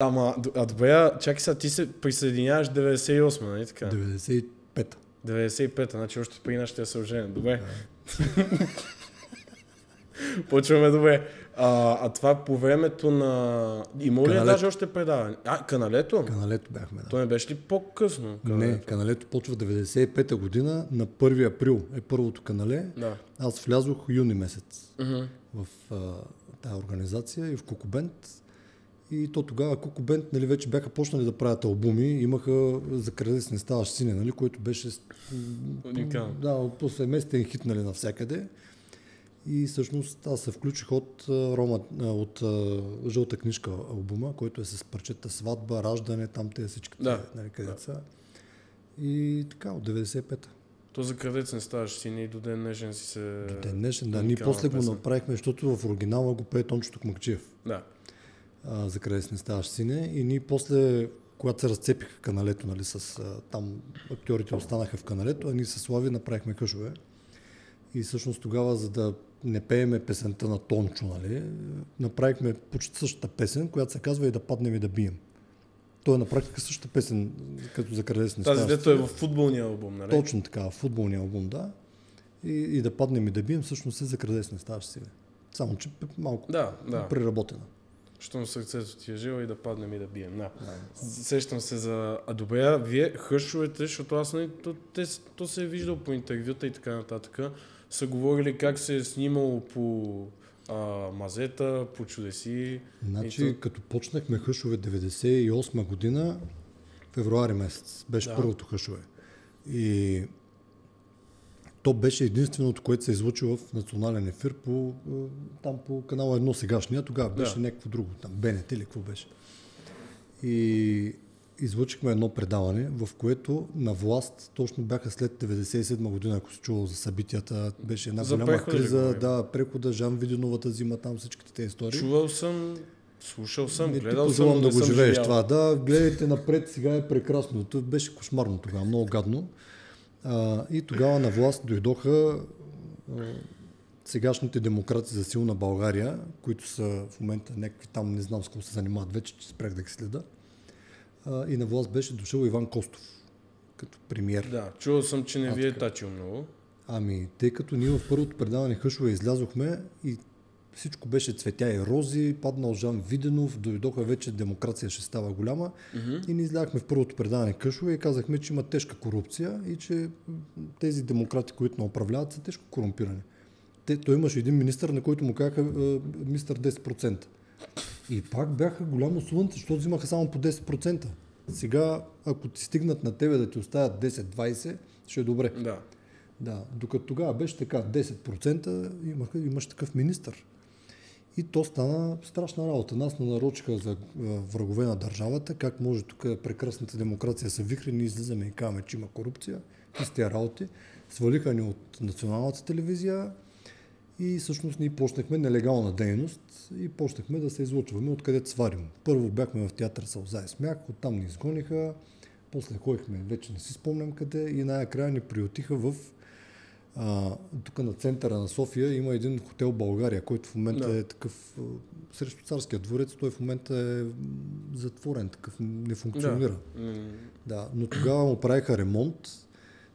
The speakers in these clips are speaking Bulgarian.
Ама, добре, чакай сега, ти се присъединяваш 98-а, нали така? 95-та. 95-та, значи още при нашите съоръжения. Добре. Почваме добре. Това по времето на... Има ли даже още предаване? Каналето? Каналето бяхме, да. То не беше ли по-късно? Не, Каналето почва 95-та година, на 1 април е първото канале. Да. Аз влязох юни месец в тази организация и в Кукубент. И то тогава Кукубент, нали, вече бяха почнали да правят албуми, имаха За кралец не ставаш сине, нали, който беше уникално. Да, повсеместен хит, нали, навсякъде. И всъщност аз се включих от Жълта книжка албума, който е с парчета Сватба, Раждане, там те всичките, нали, където са. И така, от 95-та. То За кралец не ставаш сине и до ден днешен си се... До ден днешен, да. Ние после го направихме, защото в оригинала го пее Тончо Токмакчиев. Да. За кралец не ставаш сине. И ние после, когато се разцепиха каналето, нали, там актьорите останаха в каналето, а ние с Слави направихме Хъшове. И всъщност тогава, за да не пееме песента на Тончо, нали, направихме почти същата песен, която се казва И да паднем и да бием. Той е на практика същата песен, като За кралец не ставаш. Тази дето е в футболния албум, нали? Точно така, в футболния албум, да. И да паднем и да бием, всъщност е За кралец не ставаш сине. Само, че малко преработена. Щом сърцето ти е жило и да паднем и да бием. Да. Сещам се за... добре, вие Хъшовете, защото аз то се е виждал по интервюта и така нататък, са говорили как се е снимало по мазета, по чудеси. Значи, като почнахме Хъшове 98 година, февруари месец, беше първото Хъшове. И то беше единственото, което се излучило в национален ефир там по канала 1 сегашния, тогава беше някакво друго, там БНТ или какво беше. И излучихме едно предаване, в което на власт, точно бяха след 97 година, ако се чувал за събитията, беше една голяма криза, прехода, Жан Виденовата зима, там всичките тези истории. Чувал съм, слушал съм, не гледал съм, съм, да го живееш това. Да, гледайте напред, сега е прекрасно. Това беше кошмарно тогава, много гадно. И тогава на власт дойдоха сегашните демократи за силна България, които са в момента някакви там, не знам с какво се занимават вече, че спрях да ги следа. И на власт беше дошъл Иван Костов като премиер. Да, чувал съм, че не ви е тачил много. Тъй като ние в първото предаване Хъшове излязохме и всичко беше цветя и рози, паднал Жан Виденов, дойдоха вече демокрация ще става голяма и ние изляхме в първото предаване Хъшове и казахме, че има тежка корупция и че тези демократи, които не управляват, са тежко корумпирани. Той имаше един министър, на който му казаха мистър 10%. И пак бяха голямо слънце, защото взимаха само по 10%. Сега, ако ти стигнат на тебе да ти оставят 10-20, ще е добре. Да, докато тогава беше така, 10% имаш такъв министър. И то стана страшна работа. Нас нарочиха за врагове на държавата, как може тук прекрасната демокрация са вихри, ние излизаме и казваме, че има корупция и с тези работи. Свалиха ни от националната телевизия и всъщност ние почнахме нелегална дейност и почнахме да се излъчваме откъдето сварим. Първо бяхме в театър Сълза и смях, оттам ни изгониха, после ходихме, вече не си спомням къде и най-накрая ни приютиха в тук на центъра на София има един хотел България, който в момента е такъв срещу Царския дворец, той в момента е затворен, такъв не функционира. Но тогава му правиха ремонт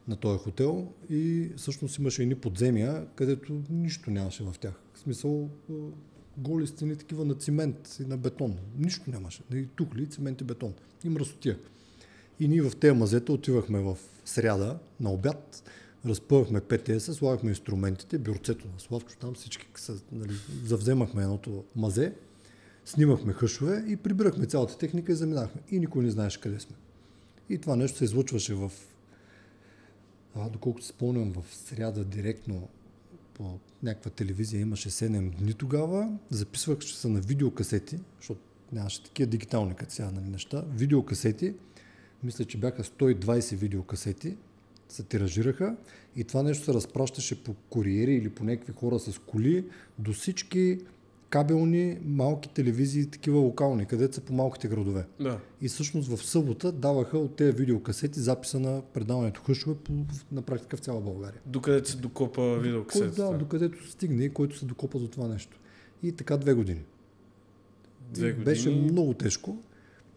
на този хотел и всъщност имаше едни подземия, където нищо нямаше в тях. В смисъл голи стени такива на цимент и на бетон. Нищо нямаше. И тухли, цимент и бетон. И мръсотия. И ние в тези мазета отивахме в сряда на обяд, разпъвахме ПТС, слагахме инструментите, бюрцето на Славчо, там всички завземахме едното мазе, снимахме Хъшове и прибирахме цялата техника и заминахме. И никой не знаеше къде сме. И това нещо се излъчваше доколкото се спомням, в сряда директно по някаква телевизия имаше 7 дни тогава. Записваше се на видеокасети, защото нямаше такива дигитални като сега неща. Видеокасети, мисля, че бяха 120 видеокасети, се тиражираха и това нещо се разпращаше по куриери или по някакви хора с коли до всички кабелни малки телевизии, такива локални, където са по малките градове. И всъщност в събота даваха от тези видеокасети записа на предаването Хъшове на практика в цяла България. Докъдето се докопа видеокасетата? Да, докъдето стигне и който се докопа за това нещо. И така 2 години. Беше много тежко.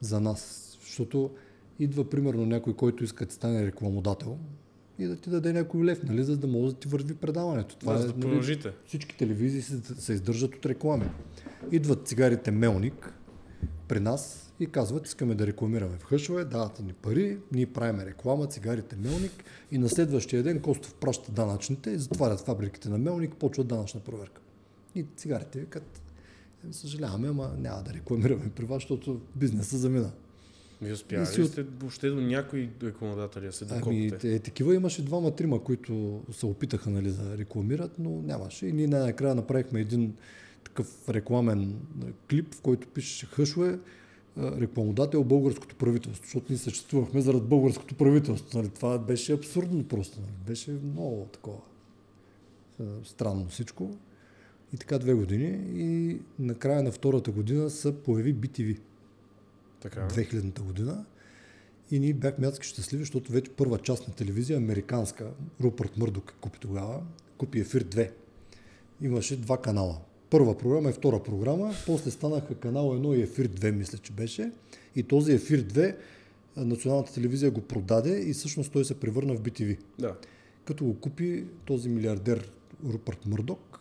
за нас. Защото идва примерно някой, който иска да стане рекламодател и да ти даде някой лев, нали, за да може да ти върви предаването. Това за да продължите. Всички телевизии се издържат от реклами. Идват цигарите Мелник при нас и казват, искаме да рекламираме в Хъшове, давате ни пари, ние правим реклама, цигарите Мелник и на следващия ден Костов праща данъчните, затварят фабриките на Мелник, почват данъчна проверка. И цигарите викат, съжаляваме, ама няма да рекламираме при вас, защото бизнесът замина. Вие успяли ли сте въобще до някои рекламодатели се доколкате? Такива имаше 2-3, които се опитаха, нали, да рекламират, но нямаше. И ние най-накрая направихме един такъв рекламен клип, в който пишеше Хъшове, рекламодател българското правителство, защото ние съществувахме заради българското правителство. Нали. Това беше абсурдно просто. Нали. Беше много такова странно всичко. И така 2 години и накрая на втората година се появи BTV. Така. 2000-та година. И ние бяхме адски щастливи, защото вече първа част на телевизия, американска, Рупърт Мърдок купи тогава, купи Ефир 2. Имаше 2 канала. Първа програма и втора програма, после станаха канал 1 и Ефир 2, мисля, че беше. И този Ефир 2, националната телевизия го продаде и всъщност той се превърна в BTV. Да. Като го купи този милиардер Рупърт Мърдок,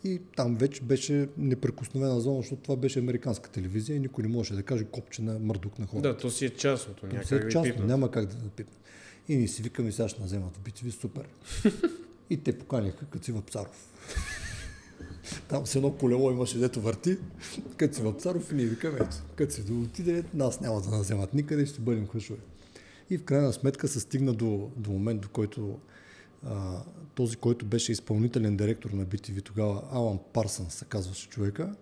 и там вече беше неприкосновена зона, защото това беше американска телевизия и никой не можеше да каже копче на Мърдок на хората. Да, то си е частното, някак да пипнат. Няма как да пипнат. И ние си викаме, сега ще наземат в BTV, супер. И те поканиха Къци Вапцаров. Там с едно колело имаше, дето върти, Къци Вапцаров и ние викаме, ето, Къци да отиде, нас няма да наземат никъде, ще бъдем Хъшове. И в крайна сметка се стигна до момент, до който този, който беше изпълнителен директор на BTV тогава, Алан Парсън се казваше човека,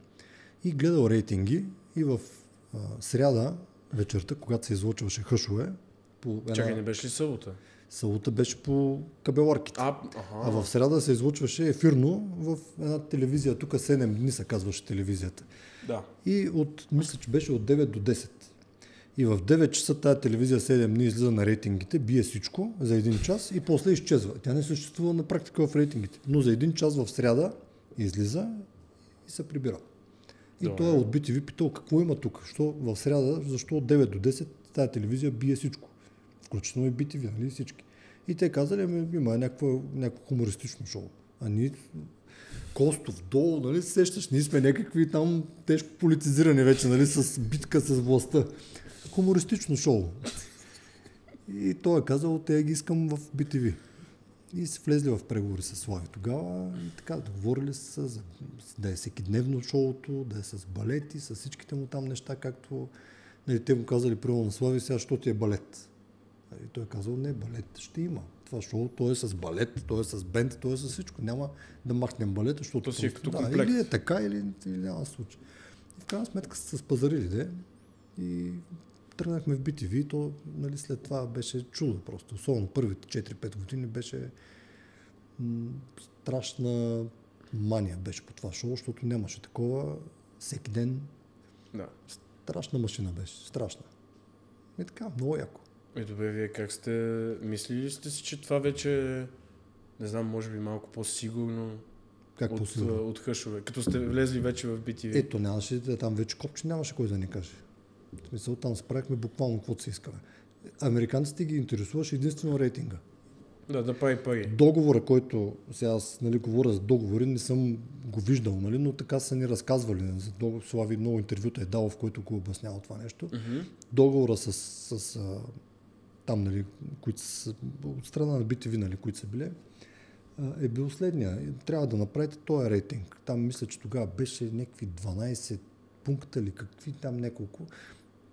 и гледал рейтинги и в сряда вечерта, когато се излъчваше Хъшове, Чакай, не беше ли събота? Събота беше по кабеларките. А в сряда се излъчваше ефирно в една телевизия, тук 7 дни се казваше телевизията. Да. И мисля, че беше от 9 до 10. И в 9 часа тази телевизия 7 дни излиза на рейтингите, бие всичко за 1 час и после изчезва. Тя не съществува на практика в рейтингите, но за 1 час в сряда излиза и се прибира. И той е от BTV питал какво има тук, защо в сряда, защо от 9 до 10 тази телевизия бие всичко. Включително и BTV, нали, всички. И те казали, има някакво хумористично шоу. А ние Костов долу, нали, сещаш, ние сме някакви там тежко политизирани вече, нали, с битка с властта. Хумористично шоу. И той е казал, те ги искам в BTV. И се влезли в преговори с Слави тогава и така договорили се да е всекидневно шоуто, да е с балети, с всичките му там неща, както, нали, те му казали примерно на Слави, сега що ти е балет. И той е казал, не, балет ще има. Това шоу, то е с балет, то е с бенд, то е с всичко. Няма да махнем балета, защото то си е като комплект. Или е така, или няма случай. И в крайна сметка са се спазарили, и тръгнахме в BTV, то, нали, след това беше чудо просто. Особено първите 4-5 години беше страшна мания беше по това шоу, защото нямаше такова всеки ден. Да. Страшна машина беше, страшна. И така, много яко. Добре, вие как сте, мислили сте си, че това вече, не знам, може би малко по-сигурно от Хъшове, като сте влезли вече в BTV? Ето, нямаше, там вече копче нямаше кой да ни каже. В смисъл, там справихме буквално каквото се искаме. Американците ги интересуваше единствено рейтинга. Да прави пари. Договора, който сега аз, нали, говоря за договори, не съм го виждал, нали, но така са ни разказвали. За договор, Слави много интервюта е дал, в който го обяснява това нещо. Mm-hmm. Договора с там, нали, които са от страна на BTV, нали, които са били, е бил следния. Трябва да направите този рейтинг. Там мисля, че тогава беше някакви 12 пункта или какви там няколко.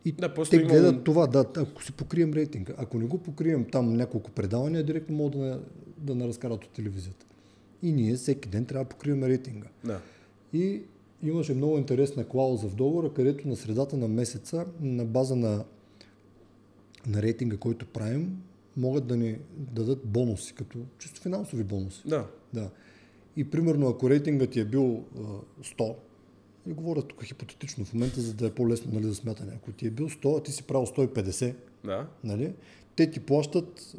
И те гледат това, ако си покрием рейтинга. Ако не го покрием там няколко предавания, директно могат да наразкарат от телевизията. И ние всеки ден трябва да покрием рейтинга. Да. И имаше много интересна клауза в договора, където на средата на месеца, на база на рейтинга, който правим, могат да ни дадат бонуси, като чисто финансови бонуси. Да. И примерно, ако рейтингът ти е бил 100, и говоря тук хипотетично в момента, за да е по-лесно, нали, за смятане. Ако ти е бил 100, а ти си правил 150, да. Нали, те ти плащат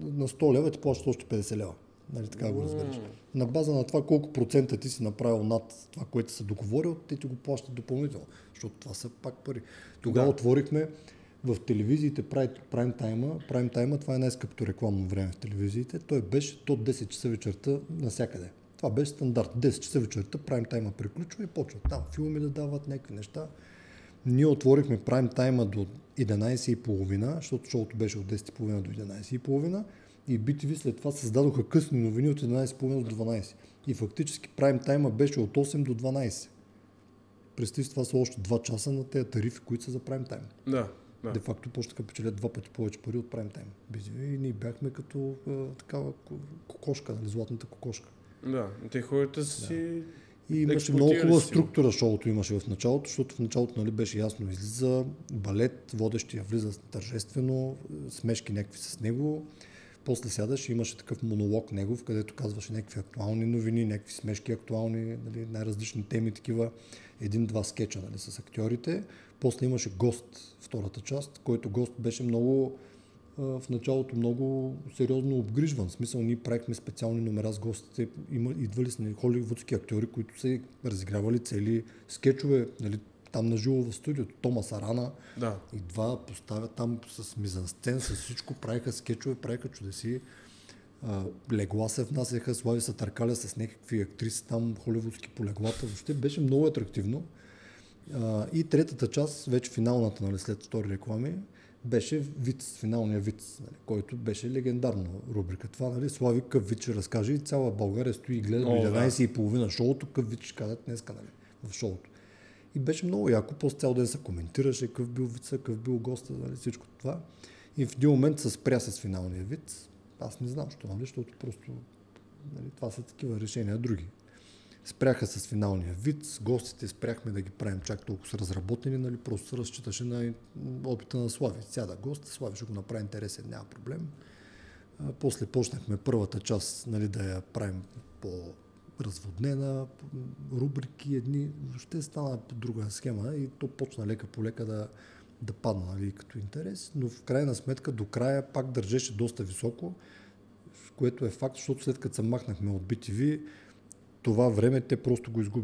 на 100 лева, ти плащат още 50 лева. Нали, така го разбереш. На база на това колко процента ти си направил над това, което се договорил, те ти го плащат допълнително, защото това са пак пари. Тогава отворихме в телевизиите прайм тайма, това е най-скъпото рекламно време в телевизиите, той беше до 10 часа вечерта навсякъде. Това беше стандарт. 10 часа вечерта прайм тайма приключва и почва там филми да дават някакви неща. Ние отворихме прайм тайма до 11:30, защото шоуто беше от 10:30 до 11:30 и BTV след това създадоха късни новини от 11:30 до 12. И фактически прайм тайма беше от 8 до 12. Представи, това са още 2 часа на тези тарифи, които са за прайм тайм. Да. Де факто почнаха печелят 2 пъти повече пари от прайм тайм. И ние бяхме като такава кокошка, нали, златната кокошка. Да, те хората си... И имаше много хубава структура шоуто имаше в началото, защото в началото, нали, беше ясно, излиза балет, водещия влиза тържествено, смешки някакви с него, после сядаш и имаше такъв монолог негов, където казваше някакви актуални новини, някакви смешки актуални, нали, най-различни теми, такива, 1-2 скетча, нали, с актьорите. После имаше гост, втората част, който гост беше много в началото много сериозно обгрижван. В смисъл, ние правихме специални номера с гостите. Идвали с холивудски актьори, които са разигравали цели скетчове, нали, там наживо в студиото. Томас Арана идва, поставя там с мизансцен, с всичко, правиха скетчове, правиха чудеси. Легла се внасяха, Слави се търкаля с някакви актриси там, холивудски по леглата. Въобще беше много атрактивно. И третата част, вече финалната, нали, след втори реклами, беше виц, финалния виц, нали, който беше легендарна рубрика. Това, нали, Слави къв виц ще разкаже и цяла България стои и гледа до 11:30 шоуто, къв виц ще казват днеска, нали, в шоуто. И беше много яко, после цял ден се коментираше къв бил вица, къв бил госта, нали, всичко това. И в един момент се спря с финалния виц. Аз не знам, що, нали, защото просто, нали, това са такива решения други. Спряха с финалния виц, гостите спряхме да ги правим чак толкова са разработени, нали, просто се разчиташе на опита на Слави. Сяда гост, Слави ще го направи интересен, няма проблем. После почнахме първата част, нали, да я правим по-разводнена, рубрики едни, въобще стана по друга схема и то почна лека по лека да падна, нали, като интерес, но в крайна сметка до края пак държеше доста високо, което е факт, защото след като се махнахме от BTV, това време те просто го изгубиха.